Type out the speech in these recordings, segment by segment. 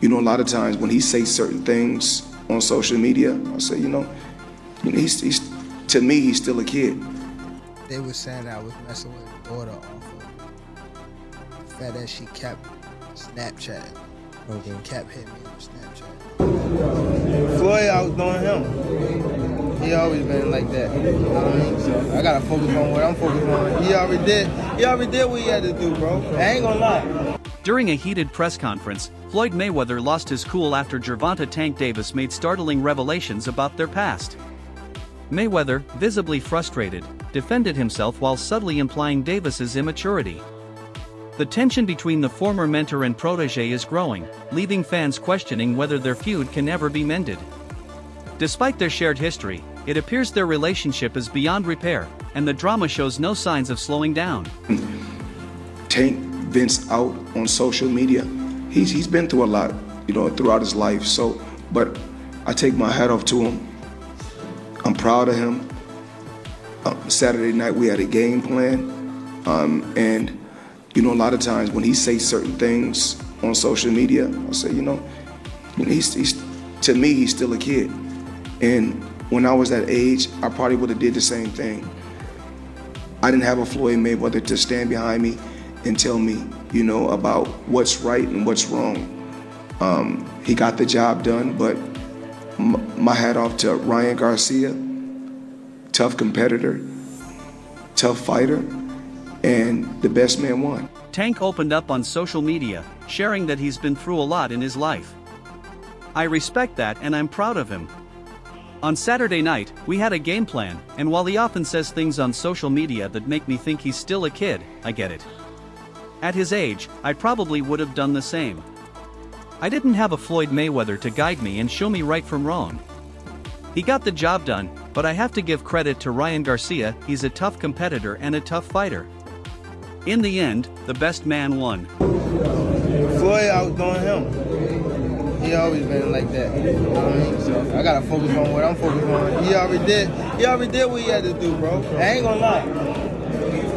You know, a lot of times when he says certain things on social media, I say, he's to me, he's still a kid. They were saying I was messing with his daughter off of the fact that she kept Snapchatting. Okay. She kept hitting me on Snapchat. Floyd outdoing him. He always been like that. You know what I mean? So I gotta focus on what I'm focused on. He already did what he had to do, bro. I ain't gonna lie. During a heated press conference, Floyd Mayweather lost his cool after Gervonta "Tank" Davis made startling revelations about their past. Mayweather, visibly frustrated, defended himself while subtly implying Davis's immaturity. The tension between the former mentor and protege is growing, leaving fans questioning whether their feud can ever be mended. Despite their shared history, it appears their relationship is beyond repair, and the drama shows no signs of slowing down. Tank vents out on social media. He's been through a lot, throughout his life. But I take my hat off to him. I'm proud of him. Saturday night we had a game plan, and a lot of times when he says certain things on social media, I say, he's to me, he's still a kid. And when I was that age, I probably would have did the same thing. I didn't have a Floyd Mayweather to stand behind me and tell me, about what's right and what's wrong. He got the job done, but my hat off to Ryan Garcia, tough competitor, tough fighter, and the best man won. Tank opened up on social media, sharing that he's been through a lot in his life. I respect that and I'm proud of him. On Saturday night, we had a game plan, and while he often says things on social media that make me think he's still a kid, I get it. At his age, I probably would have done the same. I didn't have a Floyd Mayweather to guide me and show me right from wrong. He got the job done, but I have to give credit to Ryan Garcia. He's a tough competitor and a tough fighter. In the end, the best man won. Floyd outdoing him. He always been like that. You know what I mean? So I gotta focus on what I'm focused on. He already did what he had to do, bro. I ain't gonna lie.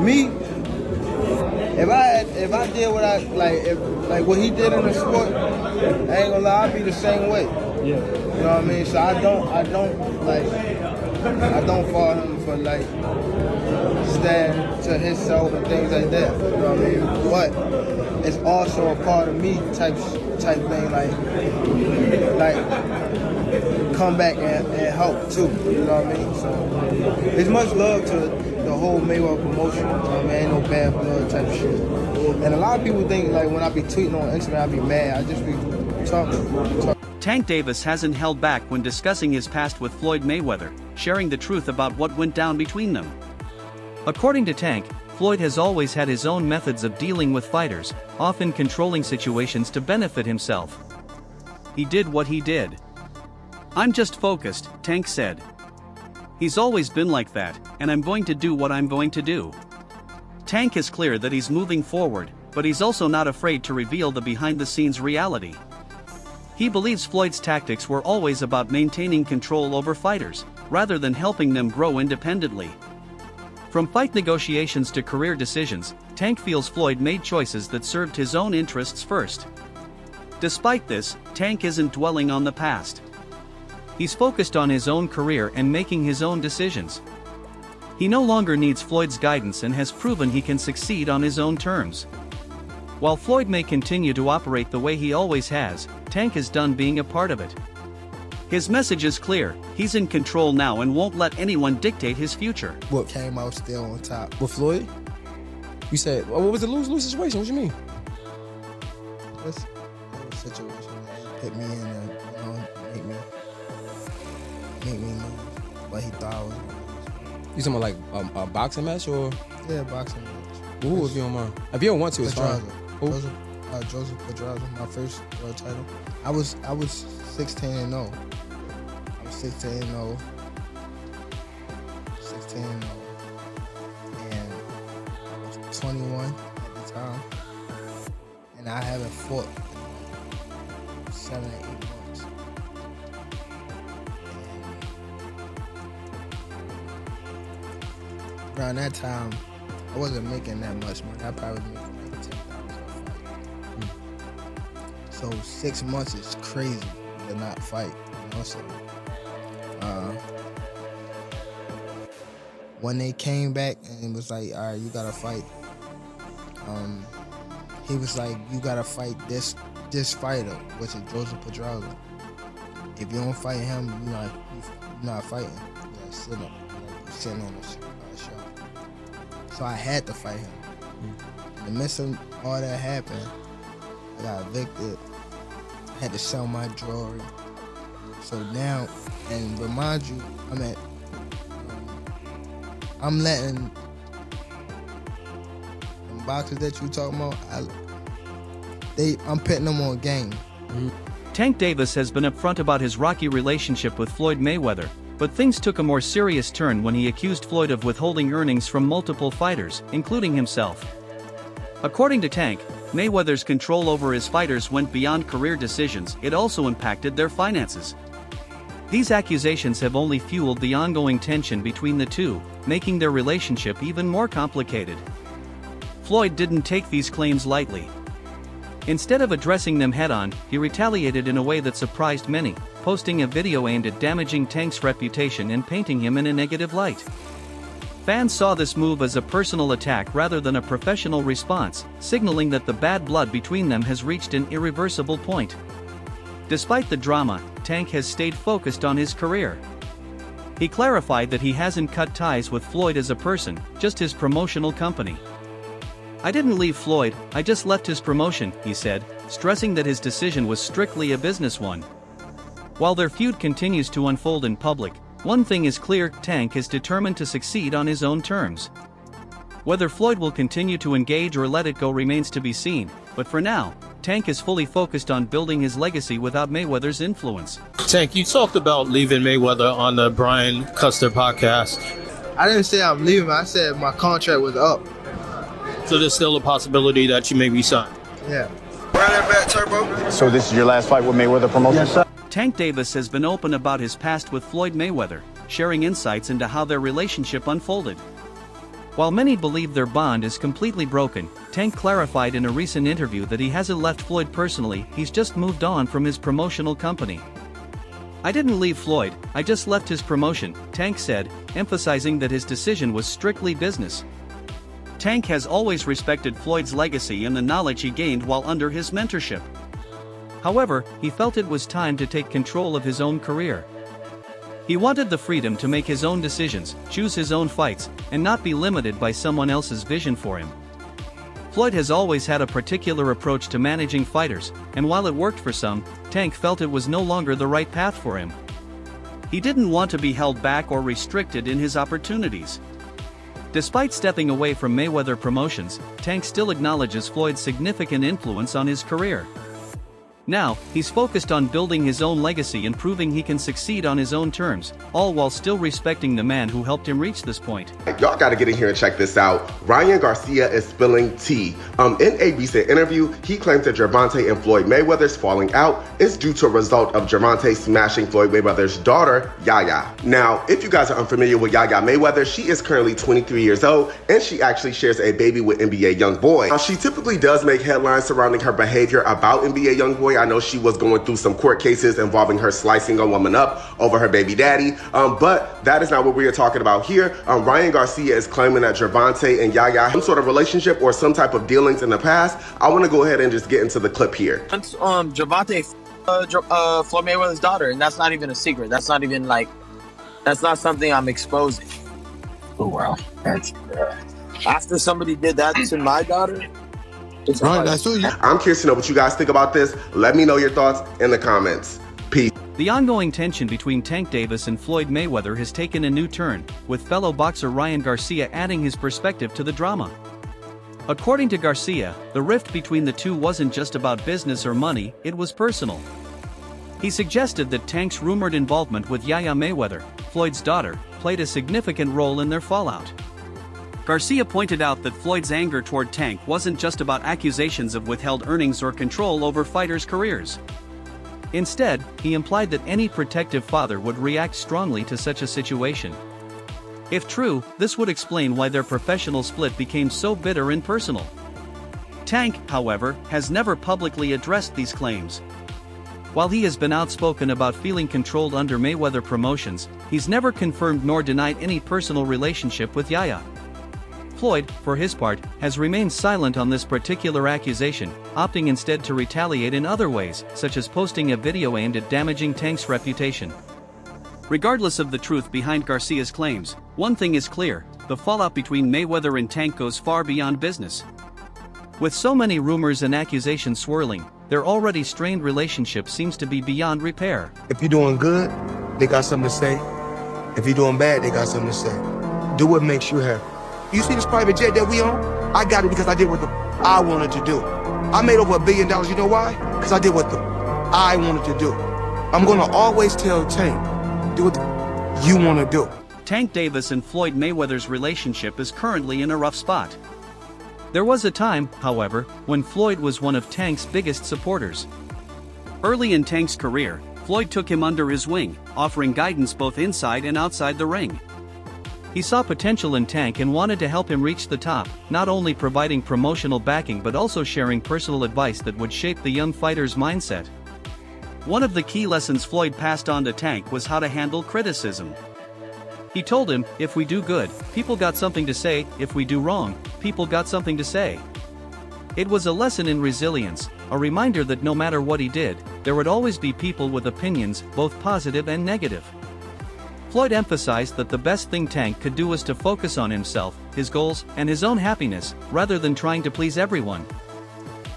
Me, if I did what I like what he did in the sport, I ain't gonna lie, I'd be the same way. Yeah. You know what I mean? So I don't follow him for stand to himself and things like that. You know what I mean? But it's also a part of me type thing, like come back and help too. You know what I mean? So it's much love to the whole Mayweather promotion. You know what I mean? Ain't no bad blood type shit. And a lot of people think when I be tweeting on Instagram, I be mad. I just be talking. Tank Davis hasn't held back when discussing his past with Floyd Mayweather, sharing the truth about what went down between them. According to Tank, Floyd has always had his own methods of dealing with fighters, often controlling situations to benefit himself. He did what he did. "I'm just focused," Tank said. "He's always been like that, and I'm going to do what I'm going to do." Tank is clear that he's moving forward, but he's also not afraid to reveal the behind-the-scenes reality. He believes Floyd's tactics were always about maintaining control over fighters, rather than helping them grow independently. From fight negotiations to career decisions, Tank feels Floyd made choices that served his own interests first. Despite this, Tank isn't dwelling on the past. He's focused on his own career and making his own decisions. He no longer needs Floyd's guidance and has proven he can succeed on his own terms. While Floyd may continue to operate the way he always has, Tank is done being a part of it. His message is clear: he's in control now and won't let anyone dictate his future. What came out still on top. With Floyd? You said, what was the lose-lose situation? What you mean? This a situation that hit me in and make me lose what he thought I was gonna lose. You talking about like a boxing match or? Yeah, boxing match. Ooh, if you don't mind. If you don't want to, it's fine. Joseph Pedraza, my first world title. I was 16-0. I was 16-0. 16-0. And I was 21 at the time. And I haven't fought in 7 or 8 months. And around that time, I wasn't making that much money. I probably was making like $10,000 a fight. So 6 months is crazy to not fight, you know. So when they came back and it was like, all right, you gotta fight. He was like, you gotta fight this fighter, which is Joseph Pedraza. If you don't fight him, you're not fighting. You're sitting on the show. So I had to fight him. In the midst of all that happened, I got evicted. I had to sell my jewelry. So now, and remind you, I'm letting the boxers that you talking about, I'm putting them on game. Tank Davis has been upfront about his rocky relationship with Floyd Mayweather, but things took a more serious turn when he accused Floyd of withholding earnings from multiple fighters, including himself. According to Tank, Mayweather's control over his fighters went beyond career decisions, it also impacted their finances. These accusations have only fueled the ongoing tension between the two, making their relationship even more complicated. Floyd didn't take these claims lightly. Instead of addressing them head-on, he retaliated in a way that surprised many, posting a video aimed at damaging Tank's reputation and painting him in a negative light. Fans saw this move as a personal attack rather than a professional response, signaling that the bad blood between them has reached an irreversible point. Despite the drama, Tank has stayed focused on his career. He clarified that he hasn't cut ties with Floyd as a person, just his promotional company. "I didn't leave Floyd, I just left his promotion," he said, stressing that his decision was strictly a business one. While their feud continues to unfold in public, one thing is clear: Tank is determined to succeed on his own terms. Whether Floyd will continue to engage or let it go remains to be seen, but for now, Tank is fully focused on building his legacy without Mayweather's influence. Tank, you talked about leaving Mayweather on the Brian Custer podcast. I didn't say I'm leaving. I said my contract was up. So there's still a possibility that you may resign. Yeah. So this is your last fight with Mayweather Promotions? Yes, sir. Tank Davis has been open about his past with Floyd Mayweather, sharing insights into how their relationship unfolded. While many believe their bond is completely broken, Tank clarified in a recent interview that he hasn't left Floyd personally, he's just moved on from his promotional company. "I didn't leave Floyd, I just left his promotion," Tank said, emphasizing that his decision was strictly business. Tank has always respected Floyd's legacy and the knowledge he gained while under his mentorship. However, he felt it was time to take control of his own career. He wanted the freedom to make his own decisions, choose his own fights, and not be limited by someone else's vision for him. Floyd has always had a particular approach to managing fighters, and while it worked for some, Tank felt it was no longer the right path for him. He didn't want to be held back or restricted in his opportunities. Despite stepping away from Mayweather Promotions, Tank still acknowledges Floyd's significant influence on his career. Now, he's focused on building his own legacy and proving he can succeed on his own terms, all while still respecting the man who helped him reach this point. Y'all gotta get in here and check this out. Ryan Garcia is spilling tea. In a recent interview, he claims that Gervonta and Floyd Mayweather's falling out is due to a result of Gervonta smashing Floyd Mayweather's daughter, Yaya. Now, if you guys are unfamiliar with Yaya Mayweather, she is currently 23 years old, and she actually shares a baby with NBA YoungBoy. Now, she typically does make headlines surrounding her behavior about NBA YoungBoy. I know she was going through some court cases involving her slicing a woman up over her baby daddy, but that is not what we are talking about here. Ryan Garcia is claiming that Gervonta and Yaya had some sort of relationship or some type of dealings in the past. I want to go ahead and just get into the clip here. Gervonta, Floyd Mayweather's daughter, and that's not even a secret. That's not even that's not something I'm exposing. Oh wow! After somebody did that to my daughter. I'm curious to know what you guys think about this. Let me know your thoughts in the comments. Peace. The ongoing tension between Tank Davis and Floyd Mayweather has taken a new turn, with fellow boxer Ryan Garcia adding his perspective to the drama. According to Garcia, the rift between the two wasn't just about business or money, it was personal. He suggested that Tank's rumored involvement with Yaya Mayweather, Floyd's daughter, played a significant role in their fallout. Garcia pointed out that Floyd's anger toward Tank wasn't just about accusations of withheld earnings or control over fighters' careers. Instead, he implied that any protective father would react strongly to such a situation. If true, this would explain why their professional split became so bitter and personal. Tank, however, has never publicly addressed these claims. While he has been outspoken about feeling controlled under Mayweather promotions, he's never confirmed nor denied any personal relationship with Yaya. Floyd, for his part, has remained silent on this particular accusation, opting instead to retaliate in other ways, such as posting a video aimed at damaging Tank's reputation. Regardless of the truth behind Garcia's claims, one thing is clear: the fallout between Mayweather and Tank goes far beyond business. With so many rumors and accusations swirling, their already strained relationship seems to be beyond repair. If you're doing good, they got something to say. If you're doing bad, they got something to say. Do what makes you happy. You see this private jet that we own? I got it because I did what I wanted to do. I made over $1 billion, you know why? Because I did what I wanted to do. I'm gonna always tell Tank, do what you wanna do. Tank Davis and Floyd Mayweather's relationship is currently in a rough spot. There was a time, however, when Floyd was one of Tank's biggest supporters. Early in Tank's career, Floyd took him under his wing, offering guidance both inside and outside the ring. He saw potential in Tank and wanted to help him reach the top, not only providing promotional backing but also sharing personal advice that would shape the young fighter's mindset. One of the key lessons Floyd passed on to Tank was how to handle criticism. He told him, "If we do good, people got something to say; if we do wrong, people got something to say." It was a lesson in resilience, a reminder that no matter what he did, there would always be people with opinions, both positive and negative. Floyd emphasized that the best thing Tank could do was to focus on himself, his goals, and his own happiness, rather than trying to please everyone.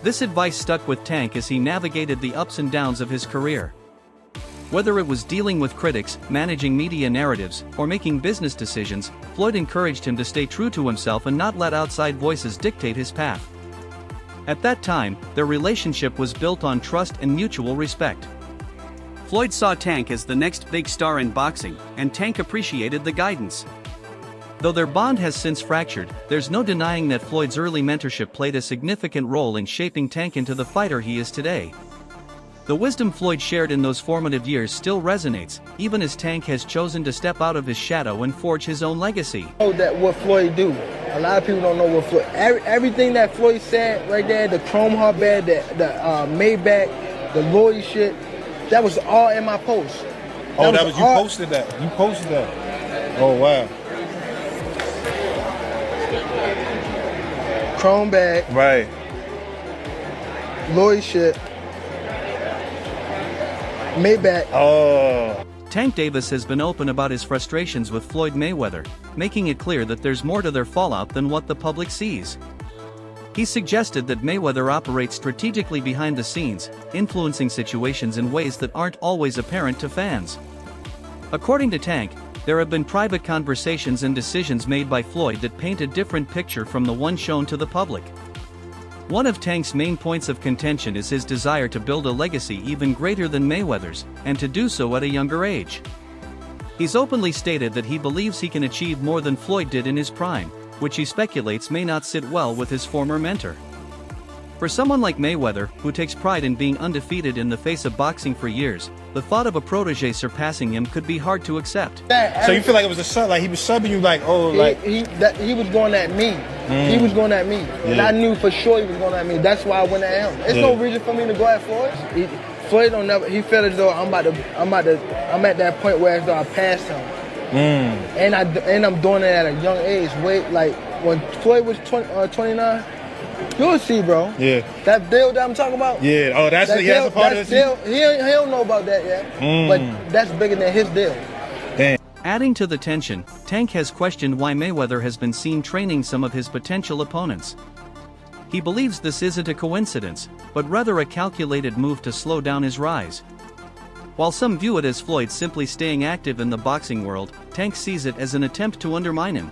This advice stuck with Tank as he navigated the ups and downs of his career. Whether it was dealing with critics, managing media narratives, or making business decisions, Floyd encouraged him to stay true to himself and not let outside voices dictate his path. At that time, their relationship was built on trust and mutual respect. Floyd saw Tank as the next big star in boxing, and Tank appreciated the guidance. Though their bond has since fractured, there's no denying that Floyd's early mentorship played a significant role in shaping Tank into the fighter he is today. The wisdom Floyd shared in those formative years still resonates, even as Tank has chosen to step out of his shadow and forge his own legacy. Know that what Floyd do. A lot of people don't know what Floyd. Everything that Floyd said right there, the chrome heart bed, the Maybach, the Lloyd shit, that was all in my post. Oh, that was you posted that. You posted that. Oh wow. Chrome bag. Right. Lloyd shit. Maybach. Oh. Tank Davis has been open about his frustrations with Floyd Mayweather, making it clear that there's more to their fallout than what the public sees. He suggested that Mayweather operates strategically behind the scenes, influencing situations in ways that aren't always apparent to fans. According to Tank, there have been private conversations and decisions made by Floyd that paint a different picture from the one shown to the public. One of Tank's main points of contention is his desire to build a legacy even greater than Mayweather's, and to do so at a younger age. He's openly stated that he believes he can achieve more than Floyd did in his prime, which he speculates may not sit well with his former mentor. For someone like Mayweather, who takes pride in being undefeated in the face of boxing for years, the thought of a protege surpassing him could be hard to accept. So you feel like it was a sub, like he was subbing you, like, oh, like he was going at me. He was going at me, and I knew for sure he was going at me. That's why I went at him. There's no reason for me to go at Floyd. Floyd don't never. He felt as though I'm at that point where as though I passed him. And I'm doing it at a young age. Like when Floyd was 29, you'll see, bro. Yeah. That deal that I'm talking about. Yeah. Oh, that's a part of deal. He don't know about that yet. But that's bigger than his deal. Damn. Adding to the tension, Tank has questioned why Mayweather has been seen training some of his potential opponents. He believes this isn't a coincidence, but rather a calculated move to slow down his rise. While some view it as Floyd simply staying active in the boxing world, Tank sees it as an attempt to undermine him.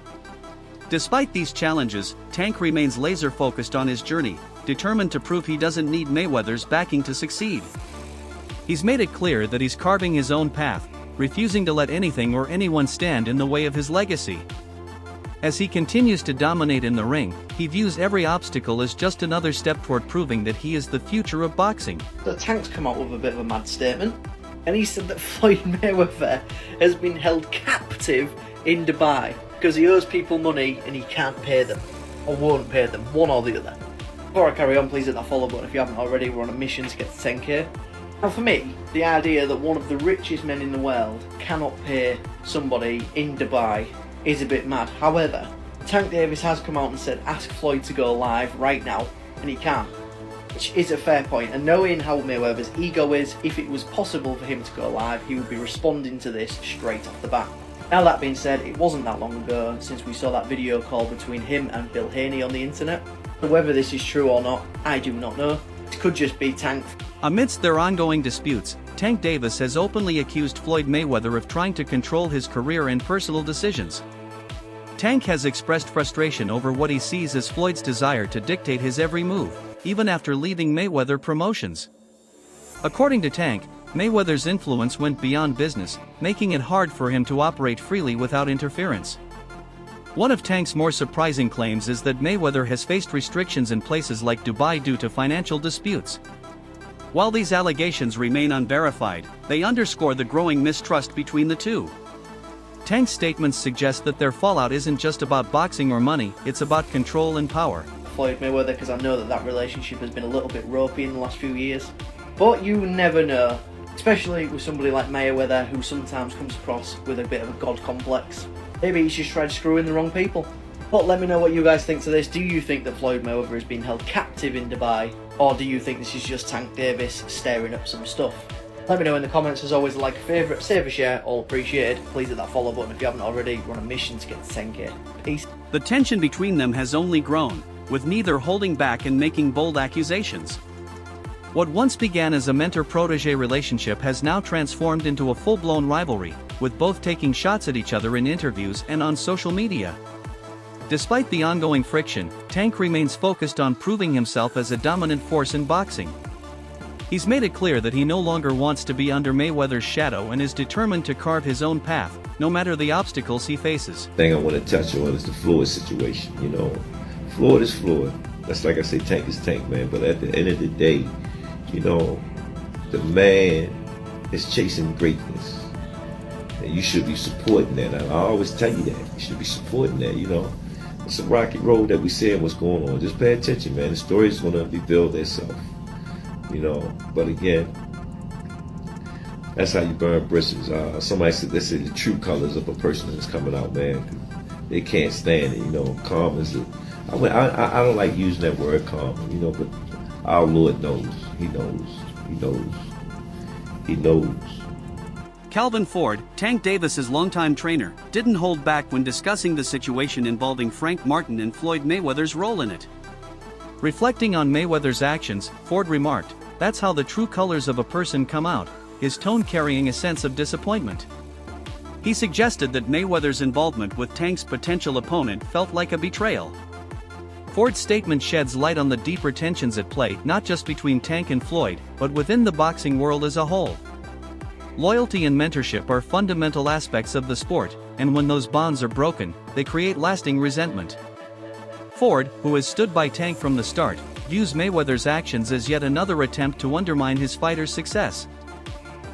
Despite these challenges, Tank remains laser-focused on his journey, determined to prove he doesn't need Mayweather's backing to succeed. He's made it clear that he's carving his own path, refusing to let anything or anyone stand in the way of his legacy. As he continues to dominate in the ring, he views every obstacle as just another step toward proving that he is the future of boxing. The Tank's come out with a bit of a mad statement, and he said that Floyd Mayweather has been held captive in Dubai because he owes people money and he can't pay them, or won't pay them, one or the other. Before I carry on, please hit that follow button if you haven't already. We're on a mission to get to 10k. Now for me, the idea that one of the richest men in the world cannot pay somebody in Dubai is a bit mad. However, Tank Davis has come out and said ask Floyd to go live right now, and he can't. Which is a fair point, and knowing how Mayweather's ego is, if it was possible for him to go live, he would be responding to this straight off the bat. Now that being said, it wasn't that long ago since we saw that video call between him and Bill Haney on the internet. Whether this is true or not, I do not know. It could just be Tank. Amidst their ongoing disputes, Tank Davis has openly accused Floyd Mayweather of trying to control his career and personal decisions. Tank has expressed frustration over what he sees as Floyd's desire to dictate his every move, even after leaving Mayweather Promotions. According to Tank, Mayweather's influence went beyond business, making it hard for him to operate freely without interference. One of Tank's more surprising claims is that Mayweather has faced restrictions in places like Dubai due to financial disputes. While these allegations remain unverified, they underscore the growing mistrust between the two. Tank's statements suggest that their fallout isn't just about boxing or money, it's about control and power. Floyd Mayweather, because I know that relationship has been a little bit ropey in the last few years. But you never know, especially with somebody like Mayweather who sometimes comes across with a bit of a god complex. Maybe he's just tried screwing the wrong people. But let me know what you guys think to this. Do you think that Floyd Mayweather is being held captive in Dubai? Or do you think this is just Tank Davis stirring up some stuff? Let me know in the comments. As always, like, favourite, save a share, all appreciated. Please hit that follow button if you haven't already. We're on a mission to get to 10k. Peace. The tension between them has only grown, with neither holding back and making bold accusations. What once began as a mentor-protege relationship has now transformed into a full-blown rivalry, with both taking shots at each other in interviews and on social media. Despite the ongoing friction, Tank remains focused on proving himself as a dominant force in boxing. He's made it clear that he no longer wants to be under Mayweather's shadow and is determined to carve his own path, no matter the obstacles he faces. The thing I want to touch on is the Floyd situation, you know. Floyd is Floyd. That's like I say, Tank is Tank, man. But at the end of the day, you know, the man is chasing greatness. And you should be supporting that. I always tell you that. You should be supporting that, you know. It's a rocky road that we said what's going on. Just pay attention, man. The story is going to reveal itself, you know. But again, that's how you burn bridges. Somebody said they say the true colors of a person is coming out, man. They can't stand it, you know. Calm is I don't like using that word calm, you know, but our Lord knows. He knows. He knows. He knows. Calvin Ford, Tank Davis's longtime trainer, didn't hold back when discussing the situation involving Frank Martin and Floyd Mayweather's role in it. Reflecting on Mayweather's actions, Ford remarked, "That's how the true colors of a person come out," his tone carrying a sense of disappointment. He suggested that Mayweather's involvement with Tank's potential opponent felt like a betrayal. Ford's statement sheds light on the deeper tensions at play, not just between Tank and Floyd, but within the boxing world as a whole. Loyalty and mentorship are fundamental aspects of the sport, and when those bonds are broken, they create lasting resentment. Ford, who has stood by Tank from the start, views Mayweather's actions as yet another attempt to undermine his fighter's success.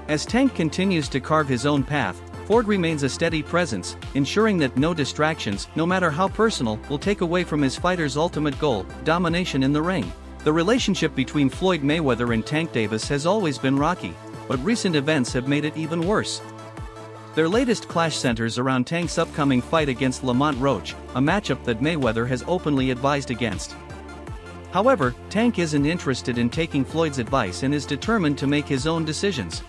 As Tank continues to carve his own path, Ford remains a steady presence, ensuring that no distractions, no matter how personal, will take away from his fighter's ultimate goal, domination in the ring. The relationship between Floyd Mayweather and Tank Davis has always been rocky, but recent events have made it even worse. Their latest clash centers around Tank's upcoming fight against Lamont Roach, a matchup that Mayweather has openly advised against. However, Tank isn't interested in taking Floyd's advice and is determined to make his own decisions.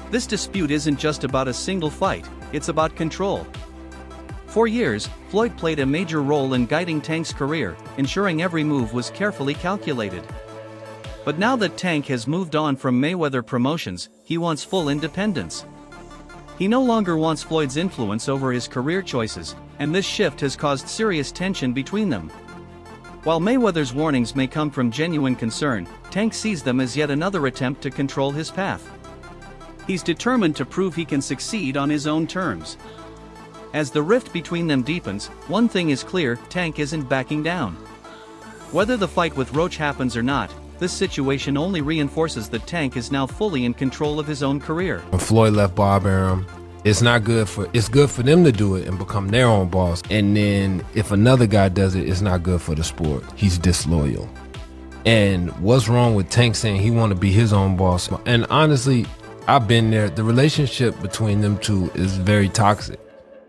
This dispute isn't just about a single fight, it's about control. For years, Floyd played a major role in guiding Tank's career, ensuring every move was carefully calculated. But now that Tank has moved on from Mayweather Promotions, he wants full independence. He no longer wants Floyd's influence over his career choices, and this shift has caused serious tension between them. While Mayweather's warnings may come from genuine concern, Tank sees them as yet another attempt to control his path. He's determined to prove he can succeed on his own terms. As the rift between them deepens, one thing is clear: Tank isn't backing down. Whether the fight with Roach happens or not, this situation only reinforces that Tank is now fully in control of his own career. When Floyd left Bob Arum, it's good for them to do it and become their own boss. And then if another guy does it, it's not good for the sport. He's disloyal. And what's wrong with Tank saying he want to be his own boss? And honestly, I've been there. The relationship between them two is very toxic.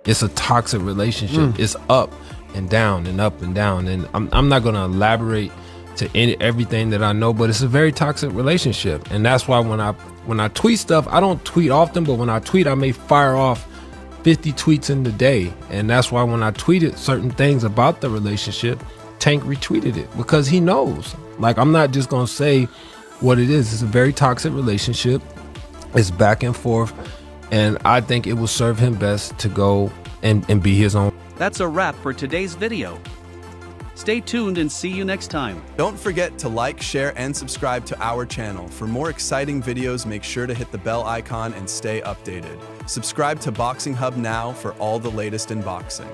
It's a toxic relationship. It's up and down and up and down. And I'm not going to elaborate to everything that I know, but it's a very toxic relationship. And that's why when I tweet stuff, I don't tweet often, but when I tweet, I may fire off 50 tweets in the day. And that's why when I tweeted certain things about the relationship, Tank retweeted it because he knows. Like, I'm not just gonna say what it is. It's a very toxic relationship. It's back and forth, and I think it will serve him best to go and be his own. That's a wrap for today's video. Stay tuned and see you next time. Don't forget to like, share, and subscribe to our channel. For more exciting videos, make sure to hit the bell icon and stay updated. Subscribe to Boxing Hub now for all the latest in boxing.